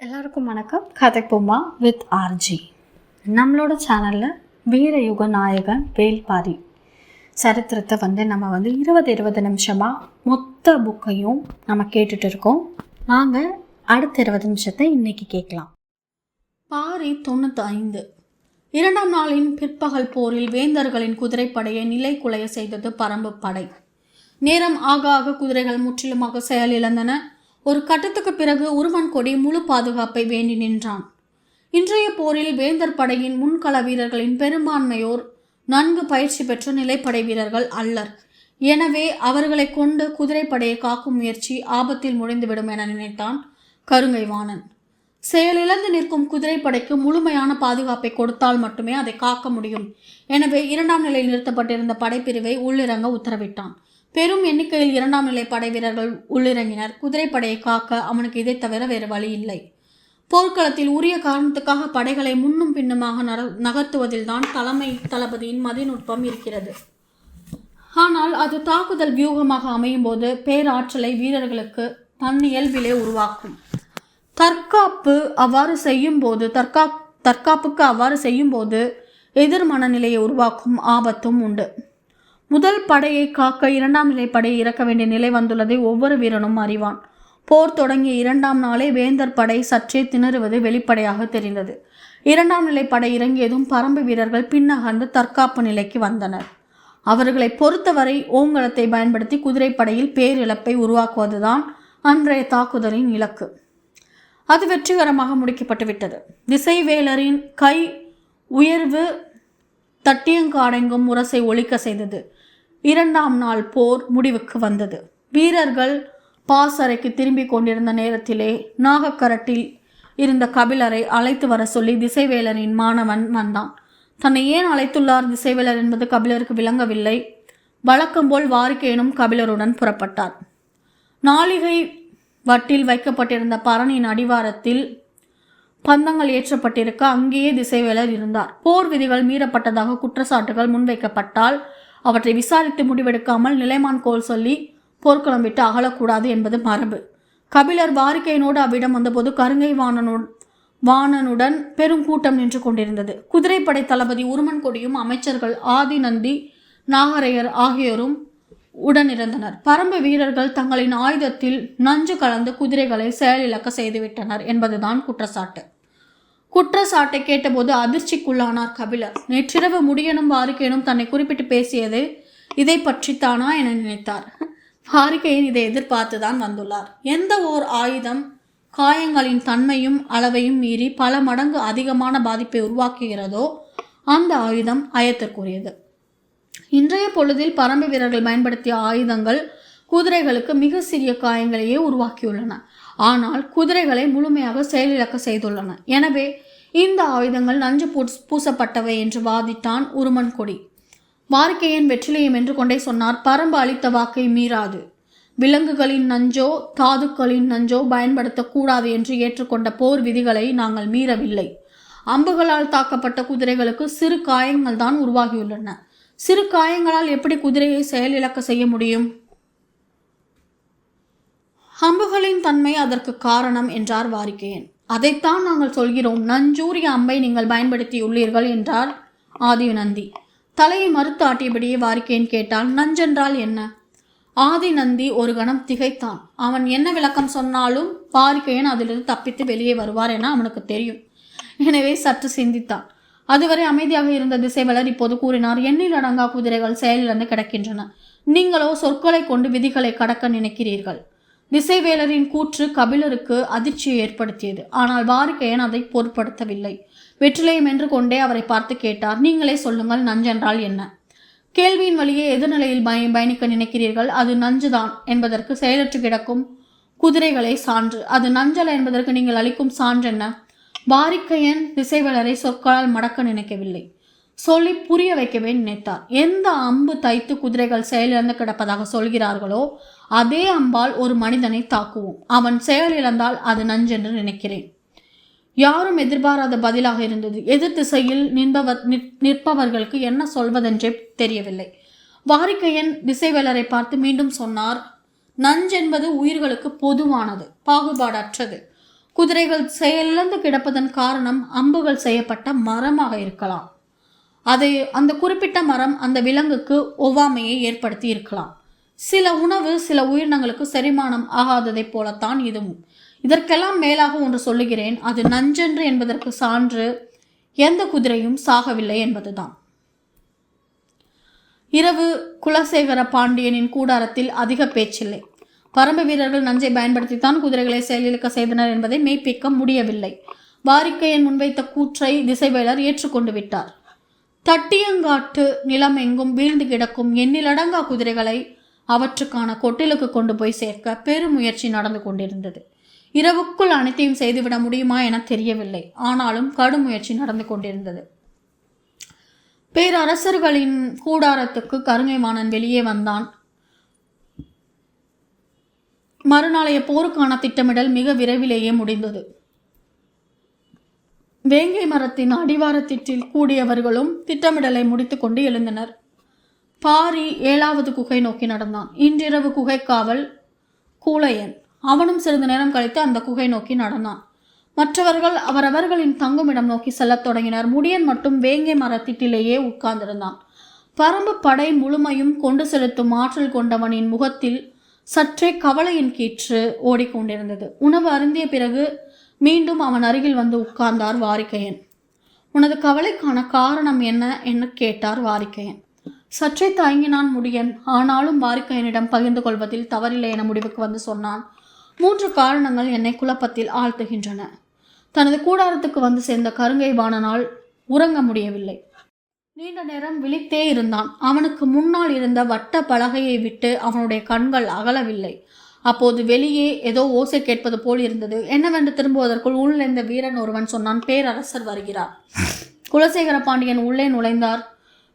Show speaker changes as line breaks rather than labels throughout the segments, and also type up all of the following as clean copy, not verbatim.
எல்லாருக்கும் வணக்கம். கதைப்போமா with RJ. நம்மளோட சேனலில் வீரயுக நாயகன் வேல்பாரி சரித்திரத்தை நம்ம 20 நிமிஷமாக மொத்த புக்கையும் நம்ம கேட்டுட்டு இருக்கோம். வாங்க அடுத்த 20 நிமிஷத்தை இன்னைக்கு கேட்கலாம். பாரி 95. 2ஆம் நாளின் பிற்பகல் போரில் வேந்தர்களின் குதிரைப்படையை நிலை குலைய செய்தது பரம்பு படை. நேரம் ஆக ஆக குதிரைகள் முற்றிலுமாக செயலிழந்தன. ஒரு கட்டத்துக்கு பிறகு உருமன்கொடி முழு பாதுகாப்பை வேண்டி நின்றான். இன்றைய போரில் வேந்தர் படையின் முன்கள வீரர்களின் பெரும்பான்மையோர் நன்கு பயிற்சி பெற்ற நிலைப்படை வீரர்கள் அல்லர். எனவே அவர்களை கொண்டு குதிரைப்படையை காக்கும் முயற்சி ஆபத்தில் முடிந்துவிடும் என நினைத்தான் கருங்கை வாணன். செயலிழந்து நிற்கும் குதிரைப்படைக்கு முழுமையான பாதுகாப்பை கொடுத்தால் மட்டுமே அதை காக்க முடியும். எனவே 2ஆம் நிலையில் நிறுத்தப்பட்டிருந்த படைப்பிரிவை உள்ளிறங்க உத்தரவிட்டான். பெரும் எண்ணிக்கையில் 2ஆம் நிலை படை வீரர்கள் உள்ளிறங்கினர். குதிரைப்படையை காக்க அவனுக்கு இதை தவிர வேறு வழி இல்லை. போர்க்களத்தில் உரிய காரணத்துக்காக படைகளை முன்னும் பின்னுமாக நகர்த்துவதில் தான் தலைமை தளபதியின் மதிநுட்பம் இருக்கிறது. ஆனால் அது தாக்குதல் வியூகமாக அமையும் போது பேராற்றலை வீரர்களுக்கு தன்னியல்பிலே உருவாக்கும். தற்காப்புக்கு அவ்வாறு செய்யும் போது எதிர் மனநிலையை உருவாக்கும் ஆபத்தும் உண்டு. முதல் படையை காக்க 2ஆம் நிலை படையை இறக்க வேண்டிய நிலை வந்துள்ளதை ஒவ்வொரு வீரனும் அறிவான். போர் தொடங்கிய 2ஆம் நாளே வேந்தர் படை சற்றே திணறுவது வெளிப்படையாக தெரிந்தது. 2ஆம் நிலை படை இறங்கியதும் பரம்பு வீரர்கள் பின்னகர்ந்து தற்காப்பு நிலைக்கு வந்தனர். அவர்களை பொறுத்தவரை ஓங்கலத்தை பயன்படுத்தி குதிரைப்படையில் பேரிழப்பை உருவாக்குவதுதான் அன்றைய தாக்குதலின் இலக்கு. அது வெற்றிகரமாக முடிக்கப்பட்டுவிட்டது. திசைவேலரின் கை உயர்வு தட்டியங்காடெங்கும் முரசை ஒலிக்க செய்தது. 2ஆம் நாள் போர் முடிவுக்கு வந்தது. வீரர்கள் பாசறைக்கு திரும்பி கொண்டிருந்த நேரத்திலே நாகக்கரட்டில் இருந்த கபிலரை அழைத்து வர சொல்லி திசைவேலரின் மாணவன் வந்தான். தன்னை ஏன் அழைத்துள்ளார் திசைவேலர் என்பது கபிலருக்கு விளங்கவில்லை. வழக்கம்போல் வாரிக்கையனும் கபிலருடன் புறப்பட்டார். நாளிகை வட்டில் வைக்கப்பட்டிருந்த பரணின் அடிவாரத்தில் பந்தங்கள் ஏற்றப்பட்டிருக்க அங்கேயே திசைவேலர் இருந்தார். போர் விதிகள் மீறப்பட்டதாக குற்றச்சாட்டுகள் முன்வைக்கப்பட்டால் அவற்றை விசாரித்து முடிவெடுக்காமல் நிலைமான் கோல் சொல்லி போர்க்களம் விட்டு அகலக்கூடாது என்பது மரபு. கபிலர் வாரிக்கையினோடு அவ்விடம் வந்தபோது கருங்கை வாணனுடன் பெரும் கூட்டம் நின்று கொண்டிருந்தது. குதிரைப்படை தளபதி உருமன்கொடியும் அமைச்சர்கள் ஆதிநந்தி நாகரையர் ஆகியோரும் உடனிருந்தனர். பரம்பு வீரர்கள் தங்களின் ஆயுதத்தில் நஞ்சு கலந்து குதிரைகளை செயலிழக்க செய்துவிட்டனர் என்பதுதான் குற்றச்சாட்டு. குற்றச்சாட்டை கேட்டபோது அதிர்ச்சிக்குள்ளானார் கபிலர். நேற்றிரவு முடியனும் வாரிக்கையனும் தன்னை குறிப்பிட்டு பேசியது இதை பற்றித்தானா என நினைத்தார். வாரிக்கையன் இதை எதிர்பார்த்துதான் வந்துள்ளார். எந்த ஓர் ஆயுதம் காயங்களின் தன்மையும் அளவையும் மீறி பல மடங்கு அதிகமான பாதிப்பை உருவாக்குகிறதோ அந்த ஆயுதம் அயத்திற்குரியது. இன்றைய பொழுதில் பரம்பு வீரர்கள் பயன்படுத்திய ஆயுதங்கள் குதிரைகளுக்கு மிக சிறிய காயங்களையே உருவாக்கியுள்ளன. ஆனால் குதிரைகளை முழுமையாக செயலிழக்க செய்துள்ளன. எனவே இந்த ஆயுதங்கள் நஞ்சு பூசப்பட்டவை என்று வாதிட்டான் உருமன்கொடி. வாரிக்கையன் வெற்றிலையும் என்று கொண்டே சொன்னார். பரம்பு அளித்த வாக்கை மீறாது. விலங்குகளின் நஞ்சோ தாதுக்களின் நஞ்சோ பயன்படுத்தக்கூடாது என்று ஏற்றுக்கொண்ட போர் விதிகளை நாங்கள் மீறவில்லை. அம்புகளால் தாக்கப்பட்ட குதிரைகளுக்கு சிறு காயங்கள் தான் உருவாகியுள்ளன. சிறு காயங்களால் எப்படி குதிரையை செயலிழக்க செய்ய முடியும்? அம்புகளின் தன்மை அதற்கு காரணம் என்றார் வாரிக்கையன். அதைத்தான் நாங்கள் சொல்கிறோம். நஞ்சூரிய அம்பை நீங்கள் பயன்படுத்தியுள்ளீர்கள் என்றார் ஆதிநந்தி. தலையை மறுத்து ஆட்டியபடியே வாரிக்கையன் கேட்டால் நஞ்சென்றால் என்ன? ஆதிநந்தி ஒரு கணம் திகைத்தான். அவன் என்ன விளக்கம் சொன்னாலும் வாரிக்கையன் அதிலிருந்து தப்பித்து வெளியே வருவார் என அவனுக்கு தெரியும். எனவே சற்று சிந்தித்தான். அதுவரை அமைதியாக இருந்த திசைவேலர் இப்போது கூறினார். எண்ணில் அடங்கா குதிரைகள் செயலிழந்து கிடக்கின்றன. நீங்களோ சொற்களை கொண்டு விதிகளை கடக்க நினைக்கிறீர்கள். திசைவேலரின் கூற்று கபிலருக்கு அதிர்ச்சியை ஏற்படுத்தியது. ஆனால் வாரிக்கையன் அதை பொருட்படுத்தவில்லை. வெற்றிலையும் என்று கொண்டே அவரை பார்த்து கேட்டார். நீங்களே சொல்லுங்கள், நஞ்சென்றால் என்ன? கேள்வியின் வழியே எதிர்நிலையில் பயணிக்க நினைக்கிறீர்கள். அது நஞ்சுதான் என்பதற்கு செயலற்று கிடக்கும் குதிரைகளே சான்று. அது நஞ்சல என்பதற்கு நீங்கள் அளிக்கும் சான்றென்ன? வாரிக்கையன் திசைவேலரை சொற்களால் மடக்க நினைக்கவில்லை, சொல்லி புரிய வைக்கவே நினைத்தார். எந்த அம்பு தைத்து குதிரைகள் செயலிழந்து கிடப்பதாக சொல்கிறார்களோ அதே அம்பால் ஒரு மனிதனை தாக்குவோம். அவன் செயலிழந்தால் அது நஞ்சென்று நினைக்கிறேன். யாரும் எதிர்பாராத பதிலாக இருந்தது. எதிர் திசையில் நிற்பவர்களுக்கு என்ன சொல்வதென்றே தெரியவில்லை. வாரிக்கையன் திசைவேலரை பார்த்து மீண்டும் சொன்னார். நஞ்சென்பது உயிர்களுக்கு பொதுவானது, பாகுபாடற்றது. குதிரைகள் செயலிழந்து கிடப்பதன் காரணம் அம்புகள் செய்யப்பட்ட மரமாக இருக்கலாம். அந்த குறிப்பிட்ட மரம் அந்த விலங்குக்கு ஒவ்வாமையை ஏற்படுத்தி இருக்கலாம். சில உணவு சில உயிரினங்களுக்கு செரிமானம் ஆகாததைப் போலத்தான் இதுவும். இதற்கெல்லாம் மேலாக ஒன்று சொல்லுகிறேன், அது நஞ்சென்று என்பதற்கு சான்று எந்த குதிரையும் சாகவில்லை என்பதுதான். இரவு குலசேகர பாண்டியனின் கூடாரத்தில் அதிக பேச்சில்லை. பரம்பு வீரர்கள் நஞ்சை பயன்படுத்தித்தான் குதிரைகளை செயலிழக்க செய்தனர் என்பதை மெய்ப்பிக்க முடியவில்லை. வாரிக்கையன் முன்வைத்த கூற்றை திசைவேலர் ஏற்றுக்கொண்டு விட்டார். தட்டியங்காட்டு நிலம் எங்கும் வீழ்ந்து கிடக்கும் எண்ணிலடங்கா குதிரைகளை அவற்றுக்கான கொட்டிலுக்கு கொண்டு போய் சேர்க்க பெருமுயற்சி நடந்து கொண்டிருந்தது. இரவுக்குள் அனைத்தையும் செய்துவிட முடியுமா என தெரியவில்லை. ஆனாலும் கடும் முயற்சி நடந்து கொண்டிருந்தது. பேரரசர்களின் கூடாரத்துக்கு கருங்கைவாணன் வெளியே வந்தான். மறுநாளைய போருக்கான திட்டமிடல் மிக விரைவிலேயே முடிந்தது. வேங்கை மரத்தின் அடிவாரத்திட்டில் கூடியவர்களும் திட்டமிடலை முடித்துக்கொண்டு எழுந்தனர். பாரி 7வது குகை நோக்கி நடந்தான். இன்றிரவு குகை காவல் கூலையன். அவனும் சிறிது நேரம் கழித்து அந்த குகை நோக்கி நடந்தான். மற்றவர்கள் அவரவர்களின் தங்குமிடம் நோக்கி செல்லத் தொடங்கினர். முடியன் மட்டும் வேங்கை மரத்திட்டிலேயே உட்கார்ந்திருந்தான். பரம்பு படை முழுமையும் கொண்டு செலுத்தும் ஆற்றல் கொண்டவனின் முகத்தில் சற்றே கவலையின் கீற்று ஓடிக்கொண்டிருந்தது. உணவு அருந்திய பிறகு மீண்டும் அவன் அருகில் வந்து உட்கார்ந்தார் வாரிக்கையன். உனது கவலைக்கான காரணம் என்ன என்று கேட்டார் வாரிக்கையன். சற்றே தயங்கினான் முடியன். ஆனாலும் வாரிக்கையனிடம் பகிர்ந்து கொள்வதில் தவறில்லை என முடிவுக்கு வந்து சொன்னான். 3 காரணங்கள் என்னை குழப்பத்தில் ஆழ்த்துகின்றன. தனது கூடாரத்துக்கு வந்து சேர்ந்த கருங்கைவாணனால் உறங்க முடியவில்லை. நீண்ட நேரம் விழித்தே இருந்தான். அவனுக்கு முன்னால் இருந்த வட்ட பலகையை விட்டு அவனுடைய கண்கள் அகலவில்லை. அப்போது வெளியே ஏதோ ஓசை கேட்பது போல் இருந்தது. என்னவென்று திரும்புவதற்குள் உள்ளிருந்த வீரன் ஒருவன் சொன்னான், பேரரசர் வருகிறார். குலசேகர பாண்டியன் உள்ளே நுழைந்தார்.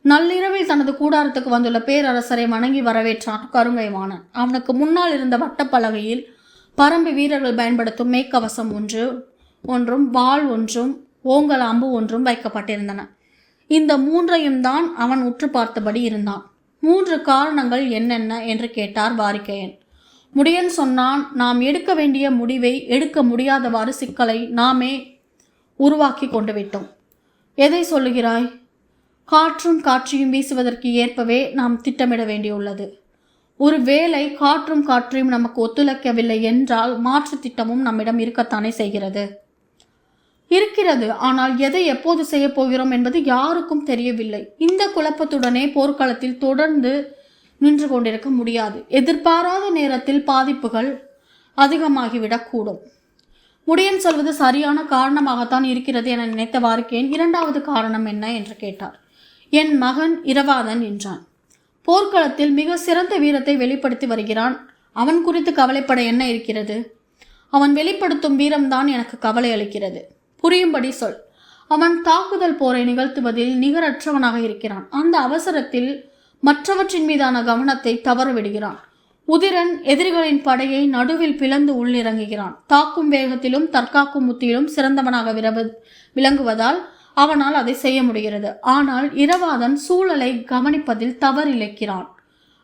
நள்ளிரவில் தனது கூடாரத்துக்கு வந்துள்ள பேரரசரை வணங்கி வரவேற்றான் கருங்கைவாணன். அவனுக்கு முன்னால் இருந்த வட்டப்பலகையில் பரம்பு வீரர்கள் பயன்படுத்தும் மேற்கவசம் ஒன்றும் வாள் ஒன்றும் ஓங்கல் அம்பு ஒன்றும் வைக்கப்பட்டிருந்தன. இந்த 3ஐயும் தான் அவன் உற்று பார்த்தபடி இருந்தான். 3 காரணங்கள் என்னென்ன என்று கேட்டார் வாரிக்கையன். முடியன் சொன்னான், நாம் எடுக்க வேண்டிய முடிவை எடுக்க முடியாதவாறு சிக்கலை நாமே உருவாக்கி கொண்டு விட்டோம். எதை சொல்லுகிறாய்? காற்றும் காற்றையும் வீசுவதற்கு ஏற்பவே நாம் திட்டமிட வேண்டியுள்ளது. ஒரு வேளை காற்றும் காற்றையும் நமக்கு ஒத்துழைக்கவில்லை என்றால் மாற்று திட்டமும் நம்மிடம் இருக்கத்தானே செய்கிறது. இருக்கிறது. ஆனால் எதை எப்போது செய்ய போகிறோம் என்பது யாருக்கும் தெரியவில்லை. இந்த குழப்பத்துடனே போர்க்களத்தில் தொடர்ந்து நின்று கொண்டிருக்க முடியாது. எதிர்பாராத நேரத்தில் பாதிப்புகள் அதிகமாகிவிடக்கூடும். முடியன் சொல்வது சரியான காரணமாகத்தான் இருக்கிறது என நினைத்த வாரிக்கையன் 2வது காரணம் என்ன என்று கேட்டார். என் மகன் இரவாதன் என்றான். போர்க்களத்தில் மிக சிறந்த வீரத்தை வெளிப்படுத்தி வருகிறான். அவன் குறித்து கவலைப்பட என்ன இருக்கிறது? அவன் வெளிப்படுத்தும் வீரம்தான் எனக்கு கவலை அளிக்கிறது. புரியும்படி சொல். அவன் தாக்குதல் போரை நிகழ்த்துவதில் நிகரற்றவனாக இருக்கிறான். அந்த அவசரத்தில் மற்றவற்றின் மீதான கவனத்தை தவறவிடுகிறான். உதிரன் எதிரிகளின் படையை நடுவில் பிளந்து உள்ளிறங்குகிறான். தாக்கும் வேகத்திலும் தற்காக்கும் உத்தியிலும் சிறந்தவனாக விளங்குவதால் அவனால் அதை செய்ய முடிகிறது. ஆனால் இரவாதன் சூழலை கவனிப்பதில் தவறிழைக்கிறான்.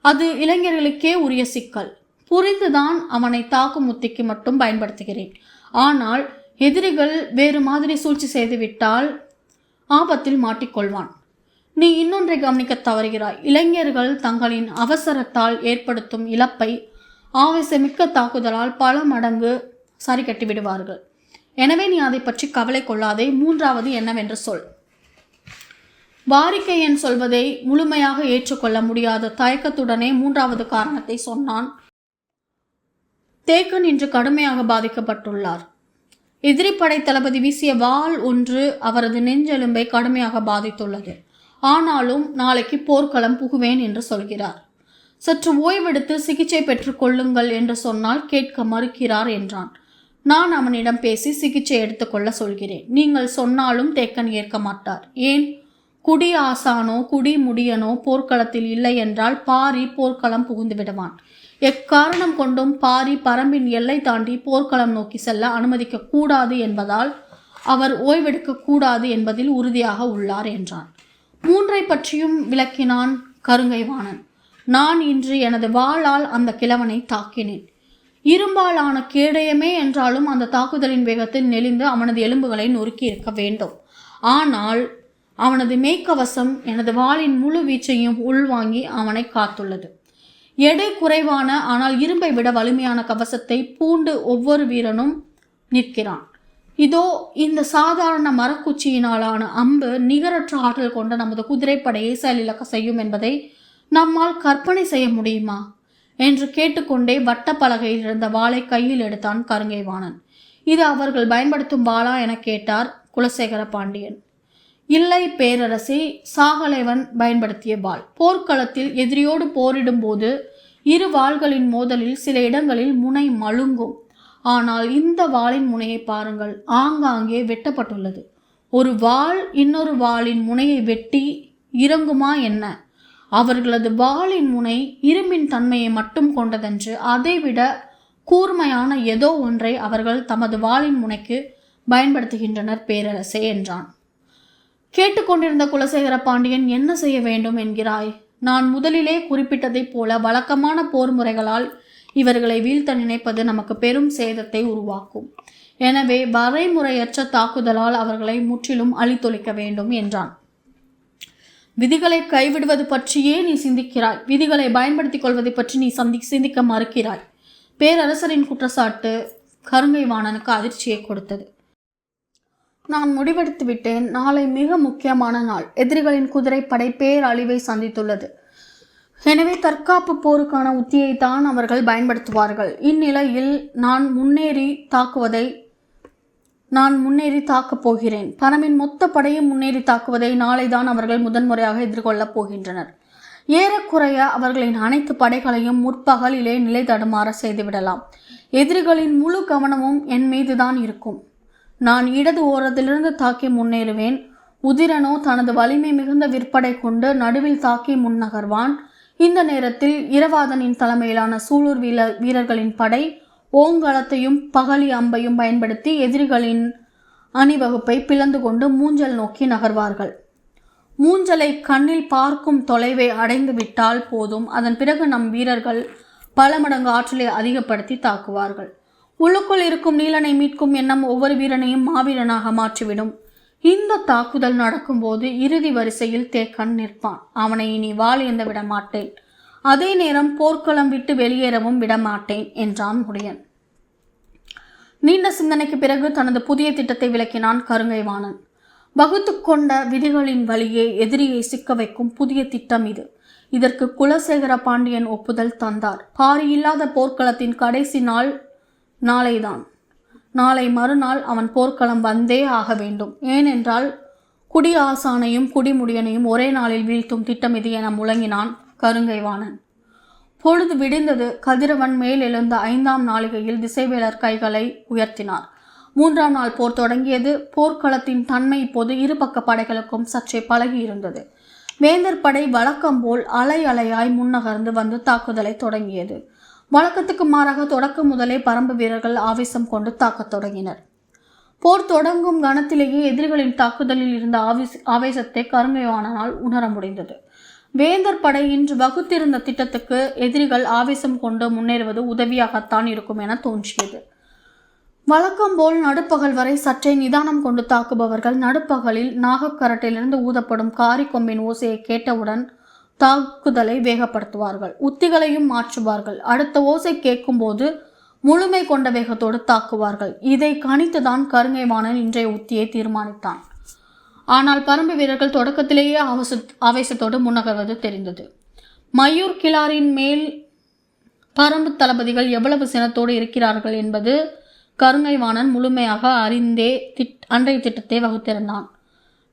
அது இளைஞர்களுக்கே உரிய சிக்கல். புரிந்துதான் அவனை தாக்கும் உத்திக்கு மட்டும் பயன்படுத்துகிறேன். ஆனால் எதிரிகள் வேறு மாதிரி சூழ்ச்சி செய்துவிட்டால் ஆபத்தில் மாட்டிக்கொள்வான். நீ இன்னொன்றை கவனிக்க தவறுகிறாய். இளைஞர்கள் தங்களின் அவசரத்தால் ஏற்படுத்தும் இழப்பை ஆவேசமிக்க தாக்குதலால் பல மடங்கு சரி கட்டிவிடுவார்கள். எனவே நீ அதை பற்றி கவலை கொள்ளாதே. 3வது என்னவென்று சொல். வாரிக்கையன் சொல்வதை முழுமையாக ஏற்றுக்கொள்ள முடியாத தயக்கத்துடனே 3வது காரணத்தை சொன்னான். தேக்கன் இன்று கடுமையாக பாதிக்கப்பட்டுள்ளார். எதிரி படை தளபதி வீசிய வாள் ஒன்று அவரது நெஞ்செலும்பை கடுமையாக பாதித்துள்ளது. ஆனாலும் நாளைக்கு போர்க்களம் புகுவேன் என்று சொல்கிறார். சற்று ஓய்வெடுத்து சிகிச்சை பெற்றுக் கொள்ளுங்கள் என்று சொன்னால் கேட்க மறுக்கிறார் என்றான். நான் அவனிடம் பேசி சிகிச்சை எடுத்துக்கொள்ள சொல்கிறேன். நீங்கள் சொன்னாலும் தேக்கன் ஏற்க மாட்டார். ஏன்? குடி ஆசானோ குடி முடியனோ போர்க்களத்தில் இல்லை என்றால் பாரி போர்க்களம் புகுந்து விடுவான். எக்காரணம் கொண்டும் பாரி பரம்பின் எல்லை தாண்டி போர்க்களம் நோக்கி செல்ல அனுமதிக்க கூடாது என்பதால் அவர் ஓய்வெடுக்க கூடாது என்பதில் உறுதியாக உள்ளார் என்றான். 3ஐ பற்றியும் விளக்கினான் கருங்கைவாணன். நான் இன்று எனது வாளால் அந்த கிழவனை தாக்கினேன். இரும்பாலான கேடயமே என்றாலும் அந்த தாக்குதலின் வேகத்தில் நெளிந்து அவனது எலும்புகளை நொறுக்கி இருக்க வேண்டும். ஆனால் அவனது மேய்க்கவசம் எனது வாளின் முழு வீச்சையும் உள்வாங்கி அவனை காத்துள்ளது. எடை குறைவான ஆனால் இரும்பை விட வலிமையான கவசத்தை பூண்டு ஒவ்வொரு வீரனும் நிற்கிறான். இதோ இந்த சாதாரண மரக்குச்சியினாலான அம்பு நிகரற்ற ஆற்றல் கொண்ட நமது குதிரைப்படையை செயலிழக்க செய்யும் என்பதை நம்மால் கற்பனை செய்ய முடியுமா என்று கேட்டுக்கொண்டே வட்டப்பலகையில் இருந்த வாளை கையில் எடுத்தான் கருங்கைவாணன். இது அவர்கள் பயன்படுத்தும் வாளா என கேட்டார் குலசேகர பாண்டியன். இல்லை பேரரசி, சாகலைவன் பயன்படுத்திய வாள். போர்க்களத்தில் எதிரியோடு போரிடும் போது இரு வாள்களின் மோதலில் சில இடங்களில் முனை மழுங்கும். ஆனால் இந்த வாளின் முனையை பாருங்கள், ஆங்காங்கே வெட்டப்பட்டுள்ளது. ஒரு வாள் இன்னொரு வாளின் முனையை வெட்டி இறங்குமா என்ன? அவர்களது வாளின் முனை இரும்பின் தன்மையை மட்டும் கொண்டதென்று, அதைவிட கூர்மையான ஏதோ ஒன்றை அவர்கள் தமது வாளின் முனைக்கு பயன்படுத்துகின்றனர் பேரரசே என்றான். கேட்டுக்கொண்டிருந்த குலசேகர பாண்டியன், என்ன செய்ய வேண்டும் என்கிறாய்? நான் முதலிலே குறிப்பிட்டதைப் போல வழக்கமான போர் முறைகளால் இவர்களை வீழ்த்த நினைப்பது நமக்கு பெரும் சேதத்தை உருவாக்கும். எனவே வரைமுறையற்ற தாக்குதலால் அவர்களை முற்றிலும் அழித்தொழிக்க வேண்டும் என்றான். விதிகளை கைவிடுவது பற்றியே நீ சிந்திக்கிறாய், விதிகளை பயன்படுத்திக் கொள்வதை பற்றி நீ சிந்திக்க மறுக்கிறாய். பேரரசரின் குற்றச்சாட்டு கருங்கைவாணனுக்கு அதிர்ச்சியை கொடுத்தது. நான் முடிவெடுத்து விட்டேன். நாளை மிக முக்கியமான நாள். எதிரிகளின் குதிரைப்படை பேரழிவை சந்தித்துள்ளது. எனவே தற்காப்பு போருக்கான உத்தியை தான் அவர்கள் பயன்படுத்துவார்கள். இந்நிலையில் நான் முன்னேறி தாக்கப் போகிறேன். பரமின் மொத்த படையும் முன்னேறி தாக்குவதை நாளை தான் அவர்கள் முதன்முறையாக எதிர்கொள்ளப் போகின்றனர். ஏறக்குறைய அவர்களின் அனைத்து படைகளையும் முற்பகலிலே நிலை தடுமாற செய்துவிடலாம். எதிரிகளின் முழு கவனமும் என் மீதுதான் இருக்கும். நான் இடது ஓரத்திலிருந்து தாக்கி முன்னேறுவேன். உதிரனோ தனது வலிமை மிகுந்த விற்படை கொண்டு நடுவில் தாக்கி முன்னகர்வான். இந்த நேரத்தில் இரவாதனின் தலைமையிலான சூலூர் வீரர்களின் படை ஓங்கலத்தையும் பகலி அம்பையும் பயன்படுத்தி எதிரிகளின் அணிவகுப்பை பிளந்து கொண்டு மூஞ்சல் நோக்கி நகர்வார்கள். மூஞ்சலை கண்ணில் பார்க்கும் தொலைவை அடைந்து விட்டால் போதும். அதன் பிறகு நம் வீரர்கள் பல மடங்கு ஆற்றலை அதிகப்படுத்தி தாக்குவார்கள். உள்ளுக்குள் இருக்கும் நீலனை மீட்கும் எண்ணம் ஒவ்வொரு வீரனையும் மாவீரனாக மாற்றிவிடும். இந்த தாக்குதல் நடக்கும்போது இறுதி வரிசையில் தேக்கன் நிற்பான். அவனை இனி வாள் ஏந்த விட மாட்டேன். அதே நேரம் போர்க்களம் விட்டு வெளியேறவும் விடமாட்டேன் என்றான் முடியன். நீண்ட சிந்தனைக்கு பிறகு தனது புதிய திட்டத்தை விளக்கினான் கருங்கைவாணன். வகுத்து கொண்ட விதிகளின் வழியே எதிரியை சிக்க வைக்கும் புதிய திட்டம் இது. இதற்கு குலசேகர பாண்டியன் ஒப்புதல் தந்தார். பாரியில்லாத போர்க்களத்தின் கடைசி நாள் நாளைதான். நாளை மறுநாள் அவன் போர்க்களம் வந்தே ஆக வேண்டும். ஏனென்றால் குடி ஆசானையும் குடிமுடியனையும் ஒரே நாளில் வீழ்த்தும் திட்டம் இது என முழங்கினான் கருங்கைவாணன். பொழுது விடிந்தது. கதிரவன் மேல் எழுந்த 5ஆம் நாளிகையில் திசைவேலர் கைகளை உயர்த்தினார். 3ஆம் நாள் போர் தொடங்கியது. போர்க்களத்தின் தன்மை இப்போது இரு பக்க படைகளுக்கும் சற்றே பழகி இருந்தது. வேந்தர் படை வழக்கம் போல் அலை அலையாய் முன்னகர்ந்து வந்து தாக்குதலை தொடங்கியது. வழக்கத்துக்கு மாறாக தொடக்கம் முதலே பரம்பு வீரர்கள் ஆவேசம் கொண்டு தாக்கத் தொடங்கினர். போர் தொடங்கும் கணத்திலேயே எதிரிகளின் தாக்குதலில் இருந்த ஆவேசத்தை கருங்கைவாணனால் உணர முடிந்தது. வேந்தர் படை இன்று வகுத்திருந்த திட்டத்துக்கு எதிரிகள் ஆவேசம் கொண்டு முன்னேறுவது உதவியாகத்தான் இருக்கும் என தோன்றியது. வழக்கம் போல் நடுப்பகல் வரை சற்றே நிதானம் கொண்டு தாக்குபவர்கள் நடுப்பகலில் நாகக்கரட்டிலிருந்து ஊதப்படும் காரி கொம்பின் ஓசையை கேட்டவுடன் தாக்குதலை வேகப்படுத்துவார்கள். உத்திகளையும் மாற்றுவார்கள். அடுத்த ஓசை கேட்கும் போது முழுமை கொண்ட வேகத்தோடு தாக்குவார்கள். இதை கணித்துதான் கருங்கைவாணன் இன்றைய உத்தியை தீர்மானித்தான். ஆனால் பரம்பு வீரர்கள் தொடக்கத்திலேயே ஆவேசத்தோடு முன்னகர்வது தெரிந்தது. மயூர் கிளாரின் மேல் பரம்பு தளபதிகள் எவ்வளவு சினத்தோடு இருக்கிறார்கள் என்பது கருங்கைவாணன் முழுமையாக அறிந்தே அன்றைய திட்டத்தை வகுத்திருந்தான்.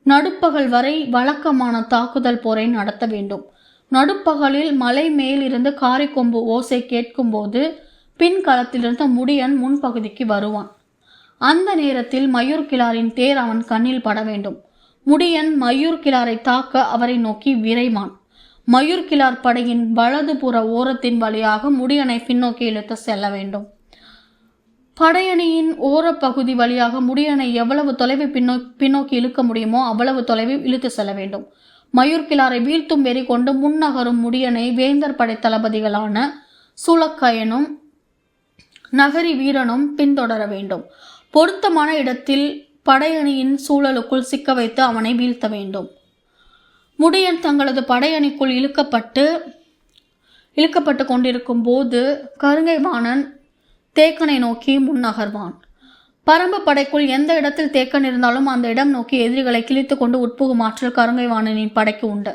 நடுப்பகல் வரை வழக்கமான தாக்குதல் போரை நடத்த வேண்டும். நடுப்பகலில் மலை மேலிருந்து காரிக்கொம்பு ஓசை கேட்கும்போது பின்களத்திலிருந்து முடியன் முன்பகுதிக்கு வருவான். அந்த நேரத்தில் மயூர் கிளாரின் தேர் அவன் கண்ணில் பட வேண்டும். முடியன் மயூர் கிளாரை தாக்க அவரை நோக்கி விரைவான். மயூர் கிளார் படையின் வலதுபுற ஓரத்தின் வழியாக முடியனை பின்னோக்கி இழுத்து செல்ல வேண்டும். படையணியின் ஓரப்பகுதி வழியாக முடியனை எவ்வளவு தொலைவை பின்னோக்கி இழுக்க முடியுமோ அவ்வளவு தொலைவை இழுத்து செல்ல வேண்டும். மயூர் கிளாரை வீழ்த்தும் வெறி கொண்டு முன்னகரும் முடியனை வேந்தர் படை தளபதிகளான சூலக்கையனும் நகரி வீரனும் பின்தொடர வேண்டும். பொருத்தமான இடத்தில் படையணியின் சூழலுக்குள் சிக்க வைத்து அவனை வீழ்த்த வேண்டும். முடியன் தங்களது படையணிக்குள் இழுக்கப்பட்டு கொண்டிருக்கும் போது கருங்கை வாணன் தேக்கனை நோக்கி முன்னகர்வான். பரம்பு படைக்குள் எந்த இடத்தில் தேக்கன் இருந்தாலும் அந்த இடம் நோக்கி எதிரிகளை கிழித்து கொண்டு உட்புகும் ஆற்றல் கருங்கை வாணனின் படைக்கு உண்டு.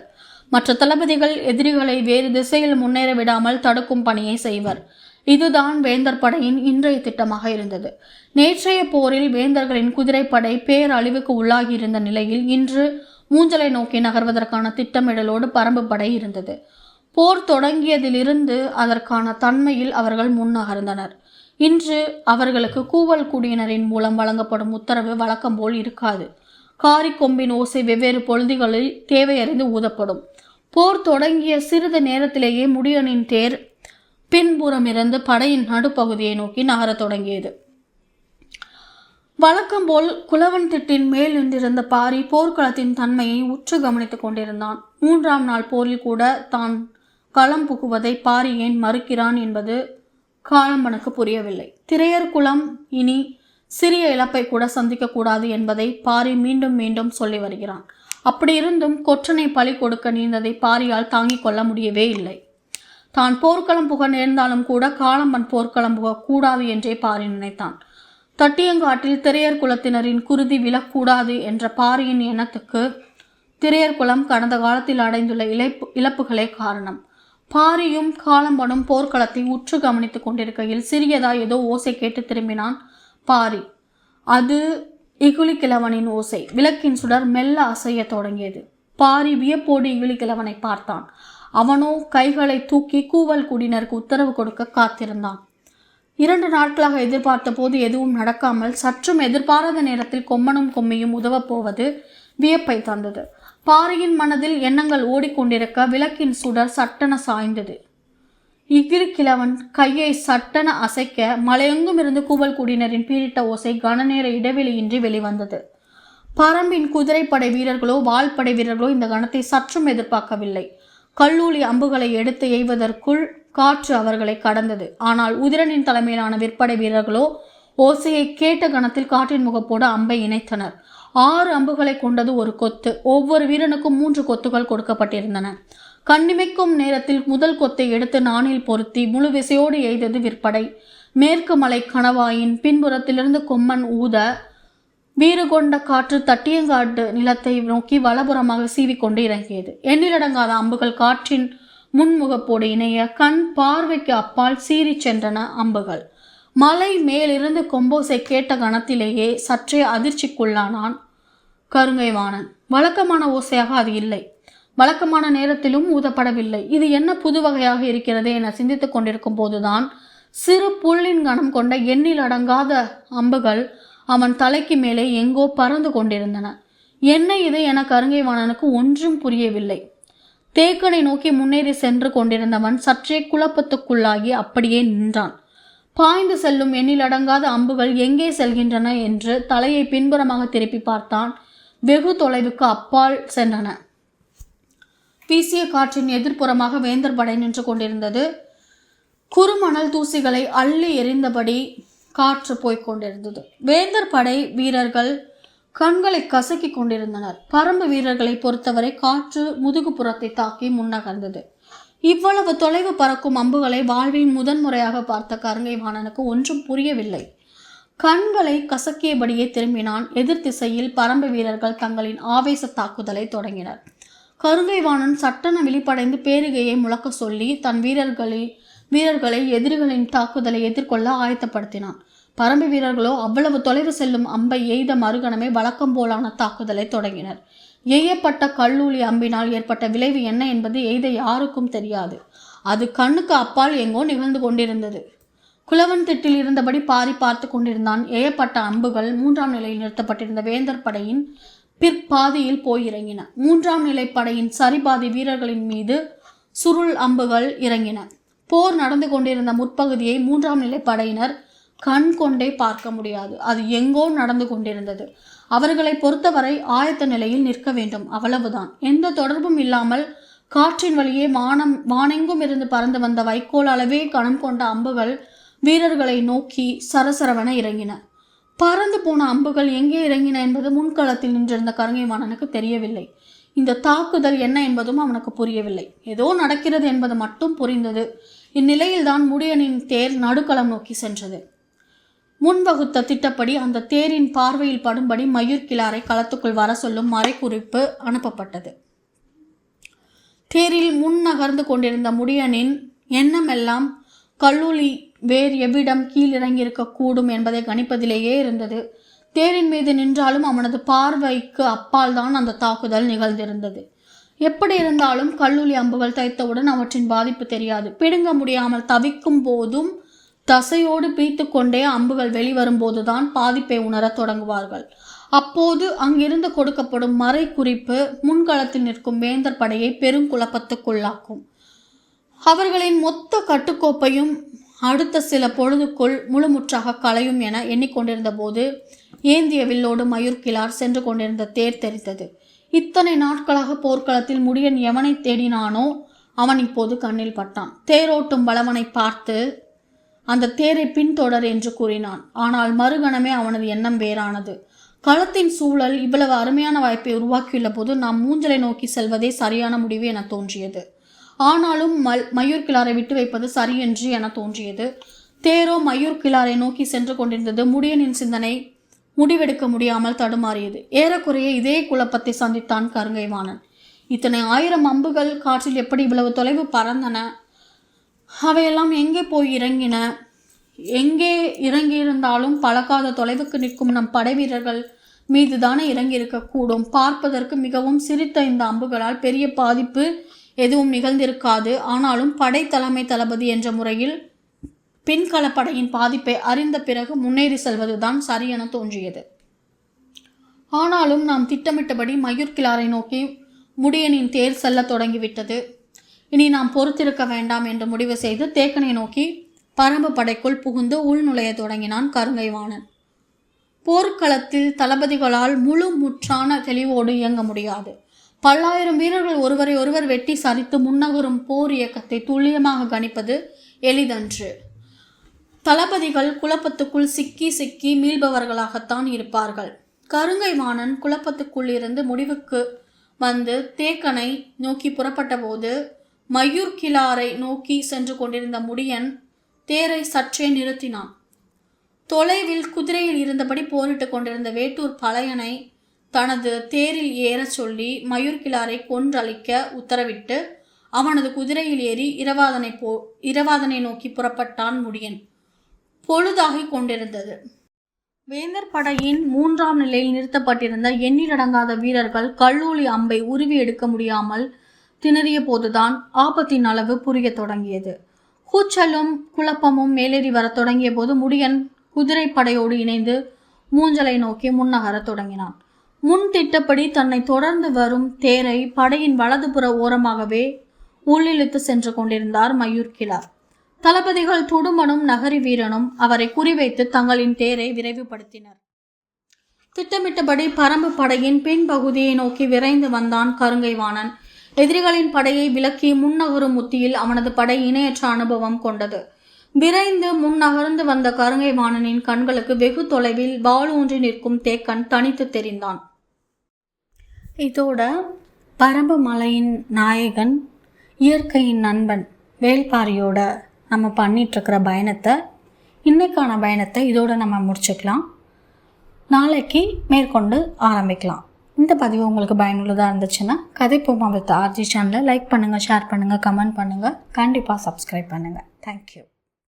மற்ற தளபதிகள் எதிரிகளை வேறு திசையில் முன்னேற விடாமல் தடுக்கும் பணியை செய்வர். இதுதான் வேந்தர் படையின் இன்றைய திட்டமாக இருந்தது. நேற்றைய போரில் வேந்தர்களின் குதிரைப்படை பேரழிவுக்கு உள்ளாகி இருந்த நிலையில் இன்று மூஞ்சலை நோக்கி நகர்வதற்கான திட்டமிடலோடு பரம்பு படை இருந்தது. போர் தொடங்கியதிலிருந்து அதற்கான தன்மையில் அவர்கள் முன்னகர்ந்தனர். இன்று அவர்களுக்கு கூவல் குடியினரின் மூலம் வழங்கப்படும் உத்தரவு வழக்கம் போல் இருக்காது. காரி கொம்பின் ஓசை வெவ்வேறு பொழுதுகளில் தேவையறிந்து ஊதப்படும். போர் தொடங்கிய சிறிது நேரத்திலேயே முடியனின் தேர் பின்புறமிருந்து படையின் நடுப்பகுதியை நோக்கி நகரத் தொடங்கியது. வழக்கம்போல் குலவன் திட்டின் மேல் நின்றிருந்த பாரி போர்க்களத்தின் தன்மையை உற்று கவனித்துக் கொண்டிருந்தான். 3ஆம் நாள் போரில் கூட தான் களம் புகுவதை பாரி ஏன் மறுக்கிறான் என்பது காளம்பனுக்கு புரியவில்லை. திரையர் குலம் இனி சிறிய இழப்பை கூட சந்திக்கக்கூடாது என்பதை பாரி மீண்டும் மீண்டும் சொல்லி வருகிறான். அப்படியிருந்தும் கொற்றனை பழி கொடுக்க நீந்ததை பாரியால் தாங்கிக் கொள்ள முடியவே இல்லை. தான் போர்க்களம் புக நேர்ந்தாலும் கூட காளம்பன் போர்க்களம் புக கூடாது என்றே பாரி நினைத்தான். தட்டியங்காட்டில் திரையர் குலத்தினரின் குருதி விழக்கூடாது என்ற பாரியின் எண்ணத்துக்கு திரையர் குலம் கடந்த காலத்தில் அடைந்துள்ள இழப்புகளே காரணம். பாரியும் காளம்பனும் போர்க்களத்தை உற்று கவனித்துக் கொண்டிருக்கையில் சிறியதா ஏதோ ஓசை கேட்டு திரும்பினான் பாரி. அது இகுலி கிழவனின் ஓசை. விளக்கின் சுடர் மெல்ல அசைய தொடங்கியது. பாரி வியப்போடு இகுலி கிழவனை பார்த்தான். அவனோ கைகளை தூக்கி கூவல் குடியினருக்கு உத்தரவு கொடுக்க காத்திருந்தான். 2 நாட்களாக எதிர்பார்த்த போது எதுவும் நடக்காமல் சற்றும் எதிர்பாராத நேரத்தில் கொம்மனும் கொம்மியும் உதவப் போவது வியப்பை தந்தது. பாரியின் மனதில் எண்ணங்கள் ஓடிக்கொண்டிருக்க விளக்கின் சுடர் சட்டென சாய்ந்தது. இகிலி கிழவன் கையை சட்டென அசைக்க மலையெங்கும் இருந்து கூவல் குடியினரின் பீரிட்ட ஓசை கனநேர இடைவெளியின்றி வெளிவந்தது. பரம்பின் குதிரைப்படை வீரர்களோ வால்படை வீரர்களோ இந்த கணத்தை சற்றும் எதிர்பார்க்கவில்லை. கல்லூலி அம்புகளை எடுத்து எய்வதற்குள் காற்று அவர்களை கடந்தது. ஆனால் உதிரனின் தலைமையிலான விற்படை வீரர்களோ ஓசையை கேட்ட கணத்தில் காற்றின் முகப்போடு அம்பை இணைத்தனர். 6 அம்புகளை கொண்டது ஒரு கொத்து. ஒவ்வொரு வீரனுக்கும் 3 கொத்துகள் கொடுக்கப்பட்டிருந்தன. கண்ணிமைக்கும் நேரத்தில் முதல் கொத்தை எடுத்து நாணில் பொருத்தி முழு விசையோடு எய்தது விற்படை. மேற்கு மலை கணவாயின் பின்புறத்திலிருந்து கொம்மன் ஊத வீறு கொண்ட காற்று தட்டியங்காட்டு நிலத்தை நோக்கி வலப்புறமாக சீவிக்கொண்டு இறங்கியது. எண்ணிலடங்காத அம்புகள் காற்றின் முன்முகப்போடு இணைய கண் பார்வைக்கு அப்பால் சீறி சென்றன அம்புகள். மலை மேலிருந்து கொம்போசை கேட்ட கணத்திலேயே சற்றே அதிர்ச்சிக்குள்ளானான் கருங்கை வாணன். வழக்கமான ஓசையாக அது இல்லை. வழக்கமான நேரத்திலும் ஊதப்படவில்லை. இது என்ன புது வகையாக இருக்கிறது என சிந்தித்துக் கொண்டிருக்கும் போதுதான் சிறு புல்லின் கணம் கொண்ட எண்ணில் அடங்காத அம்புகள் அவன் தலைக்கு மேலே எங்கோ பறந்து கொண்டிருந்தன. என்ன இது என கருங்கை வாணனுக்கு ஒன்றும் புரியவில்லை. தேக்கனை நோக்கி முன்னேறி சென்று கொண்டிருந்தவன் சற்றே குழப்பத்துக்குள்ளாகி அப்படியே நின்றான். பாய்ந்து செல்லும் எண்ணில் அடங்காத அம்புகள் எங்கே செல்கின்றன என்று தலையை பின்புறமாக திருப்பி பார்த்தான். வெகு தொலைவுக்கு அப்பால் சென்றன. வீசிய காற்றின் எதிர்ப்புறமாக வேந்தர் படை நின்று கொண்டிருந்தது. குறுமணல் தூசிகளை அள்ளி எறிந்தபடி காற்று போய்கொண்டிருந்தது. வேந்தர் படை வீரர்கள் கண்களை கசக்கி கொண்டிருந்தனர். பரம்பு வீரர்களை பொறுத்தவரை காற்று முதுகுப்புறத்தை தாக்கி முன்னகர்ந்தது. இவ்வளவு தொலைவு பறக்கும் அம்புகளை வாழ்வில் முதன்முறையாக பார்த்த கருங்கை வாணனுக்கு ஒன்றும் புரியவில்லை. கண்களை கசக்கியபடியே திரும்பினான். எதிர் திசையில் பரம்பு வீரர்கள் தங்களின் ஆவேச தாக்குதலை தொடங்கினர். கருங்கை வாணன் சட்டென விழிப்படைந்து பேரிகையை முழக்க சொல்லி தன் வீரர்களை எதிரிகளின் தாக்குதலை எதிர்கொள்ள ஆயத்தப்படுத்தினான். பரம்பு வீரர்களோ அவ்வளவு தொலைவு செல்லும் அம்பை எய்த மறுகணமே வழக்கம் போலான தாக்குதலை தொடங்கினர். எய்யப்பட்ட கல்லூலி அம்பினால் ஏற்பட்ட விளைவு என்ன என்பது எய்த யாருக்கும் தெரியாது. அது கண்ணுக்கு அப்பால் எங்கோ நிகழ்ந்து கொண்டிருந்தது. குலவன் திட்டில் இருந்தபடி பாரி பார்த்து கொண்டிருந்தான். எய்யப்பட்ட அம்புகள் 3ஆம் நிலையில் நிறுத்தப்பட்டிருந்த வேந்தர் படையின் பிற்பாதியில் போய் இறங்கின. 3ஆம் நிலை படையின் சரிபாதி வீரர்களின் மீது சுருள் அம்புகள் இறங்கின. போர் நடந்து கொண்டிருந்த முற்பகுதியை 3ஆம் நிலை படையினர் கண் கொண்டே பார்க்க முடியாது. அது எங்கோ நடந்து கொண்டிருந்தது. அவர்களை பொறுத்தவரை ஆயத்த நிலையில் நிற்க வேண்டும், அவ்வளவுதான். எந்த தொடர்பும் இல்லாமல் காற்றின் வழியே வானெங்கும் இருந்து பறந்து வந்த வைக்கோல் அளவே கணம் கொண்ட அம்புகள் வீரர்களை நோக்கி சரசரவென இறங்கின. பறந்து போன அம்புகள் எங்கே இறங்கின என்பது முன்களத்தில் நின்றிருந்த கருங்கை வாணனுக்கு தெரியவில்லை. இந்த தாக்குதல் என்ன என்பதும் அவனுக்கு புரியவில்லை. ஏதோ நடக்கிறது என்பது மட்டும் புரிந்தது. இந்நிலையில்தான் முடியனின் தேர் நடுக்களம் நோக்கி சென்றது. முன்வகுத்த திட்டப்படி அந்த தேரின் பார்வையில் படும்படி மயூர் கிழாரை களத்துக்குள் வர சொல்லும் மறைக்குறிப்பு அனுப்பப்பட்டது. தேரில் முன் நகர்ந்து கொண்டிருந்த முடியனின் எண்ணமெல்லாம் கல்லூலி வேறு எவ்விடம் கீழிறங்கியிருக்க கூடும் என்பதை கணிப்பதிலேயே இருந்தது. தேரின் மீது நின்றாலும் அவனது பார்வைக்கு அப்பால் தான் அந்த தாக்குதல் நிகழ்ந்திருந்தது. எப்படி இருந்தாலும் கல்லூலி அம்புகள் தைத்தவுடன் அவற்றின் பாதிப்பு தெரியாது. பிடுங்க முடியாமல் தவிக்கும் போதும் தசையோடு பீத்து கொண்டே அம்புகள் வெளிவரும்போதுதான் பாதிப்பை உணரத் தொடங்குவார்கள். அப்போது அங்கிருந்து கொடுக்கப்படும் மறை குறிப்பு முன்களத்தில் நிற்கும் வேந்தர் படையை பெருங்குழப்பத்துக்குள்ளாக்கும். அவர்களின் மொத்த கட்டுக்கோப்பையும் அடுத்த சில பொழுதுக்குள் முழுமுற்றாக களையும் என எண்ணிக்கொண்டிருந்த போது ஏந்திய வில்லோடு மயூர் கிழார் சென்று கொண்டிருந்த தேர் தெரித்தது. இத்தனை நாட்களாக போர்க்களத்தில் முடியன் எவனை தேடினானோ அவன் இப்போது கண்ணில் பட்டான். தேரோட்டும் பலவனை பார்த்து அந்த தேரை பின்தொடர் என்று கூறினான். ஆனால் மறுகணமே அவனது எண்ணம் வேறானது. களத்தின் சூழல் இவ்வளவு அருமையான வாய்ப்பை உருவாக்கியுள்ள போது நாம் மூஞ்சலை நோக்கி செல்வதே சரியான முடிவு என தோன்றியது. ஆனாலும் மயூர் கிழாரை விட்டு வைப்பது சரியென்று என தோன்றியது. தேரோ மயூர் கிழாரை நோக்கி சென்று கொண்டிருந்தது. முடியனின் சிந்தனை முடிவெடுக்க முடியாமல் தடுமாறியது. ஏறக்குறைய இதே குழப்பத்தை சந்தித்தான் கருங்கை வாணன். இத்தனை 1000 அம்புகள் காற்றில் எப்படி இவ்வளவு தொலைவு பறந்தன? அவையெல்லாம் எங்கே போய் இறங்கின? எங்கே இறங்கியிருந்தாலும் பழக்காத தொலைவுக்கு நிற்கும் நம் படை வீரர்கள் மீதுதானே இறங்கியிருக்கக்கூடும். பார்ப்பதற்கு மிகவும் சிரித்த இந்த அம்புகளால் பெரிய பாதிப்பு எதுவும் நிகழ்ந்திருக்காது. ஆனாலும் படை தலைமை தளபதி என்ற முறையில் பின்களப்படையின் பாதிப்பை அறிந்த பிறகு முன்னேறி செல்வதுதான் சரியென தோன்றியது. ஆனாலும் நாம் திட்டமிட்டபடி மயூர் கிழாரை நோக்கி முடியனின் தேர் செல்ல தொடங்கிவிட்டது. இனி நாம் பொறுத்திருக்க வேண்டாம் என்று முடிவு செய்து தேக்கனை நோக்கி பரம்பு படைக்குள் புகுந்து உள்நுழைய தொடங்கினான் கருங்கை வாணன். போர்க்களத்தில் தளபதிகளால் முழு முற்றான தெளிவோடு இயங்க முடியாது. பல்லாயிரம் வீரர்கள் ஒருவரை ஒருவர் வெட்டி சரித்து முன்னகரும் போர் இயக்கத்தை துல்லியமாக கணிப்பது எளிதன்று. தளபதிகள் குழப்பத்துக்குள் சிக்கி மீள்பவர்களாகத்தான் இருப்பார்கள். கருங்கை வாணன் குழப்பத்துக்குள் இருந்து முடிவுக்கு வந்து தேக்கனை நோக்கி புறப்பட்ட போது மயூர் கிழாரை நோக்கி சென்று கொண்டிருந்த முடியன் தேரை சற்றே நிறுத்தினான். தொலைவில் குதிரையில் இருந்தபடி போரிட்டு கொண்டிருந்த வேட்டூர் பழையனை தனது தேரில் ஏறச் சொல்லி மயூர் கிழாரை கொன்றளிக்க உத்தரவிட்டு அவனது குதிரையில் ஏறி இரவாதனை நோக்கி புறப்பட்டான் முடியன். பொழுதாகி கொண்டிருந்தது. வேந்தர் படையின் 3ஆம் நிலையில் நிறுத்தப்பட்டிருந்த எண்ணிலடங்காத வீரர்கள் கல்லூலி அம்பை உருவி எடுக்க முடியாமல் திணறிய போதுதான் ஆபத்தின் அளவு புரிய தொடங்கியது. கூச்சலும் குழப்பமும் மேலேறி வர தொடங்கிய போது முடியன் குதிரை படையோடு இணைந்து மூஞ்சலை நோக்கி முன்னகர தொடங்கினான். முன் திட்டப்படி தன்னை தொடர்ந்து வரும் தேரை படையின் வலதுபுற ஓரமாகவே உள்ளிழுத்து சென்று கொண்டிருந்தார் மயூர் கிழார். தளபதிகள் துடுமனும் நகரி வீரனும் அவரை குறிவைத்து தங்களின் தேரை விரைவுபடுத்தினர். திட்டமிட்டபடி பரம்பு படையின் பின்பகுதியை நோக்கி விரைந்து வந்தான் கருங்கை வாணன். எதிரிகளின் படையை விலக்கி முன்னகரும் உத்தியில் அவனது படை இணையற்ற அனுபவம் கொண்டது. விரைந்து முன்னகர்ந்து வந்த கருங்கை வாணனின் கண்களுக்கு வெகு தொலைவில் வாள் ஊன்றி நிற்கும் தேக்கன் தனித்து தெரிந்தான். இதோட பரம்பு மலையின் நாயகன், இயற்கையின் நண்பன் வேள்பாரியோட நம்ம பண்ணிகிட்ருக்கிற பயணத்தை, இன்னைக்கான பயணத்தை இதோடு நம்ம முடிச்சுக்கலாம். நாளைக்கு மேற்கொண்டு ஆரம்பிக்கலாம். இந்த பதிவு உங்களுக்கு பயனுள்ளதாக இருந்துச்சுன்னா கதைப்போமா வித் ஆர்ஜி சேனலை லைக் பண்ணுங்கள், ஷேர் பண்ணுங்கள், கமெண்ட் பண்ணுங்கள், கண்டிப்பாக சப்ஸ்கிரைப் பண்ணுங்கள். தேங்க்யூ.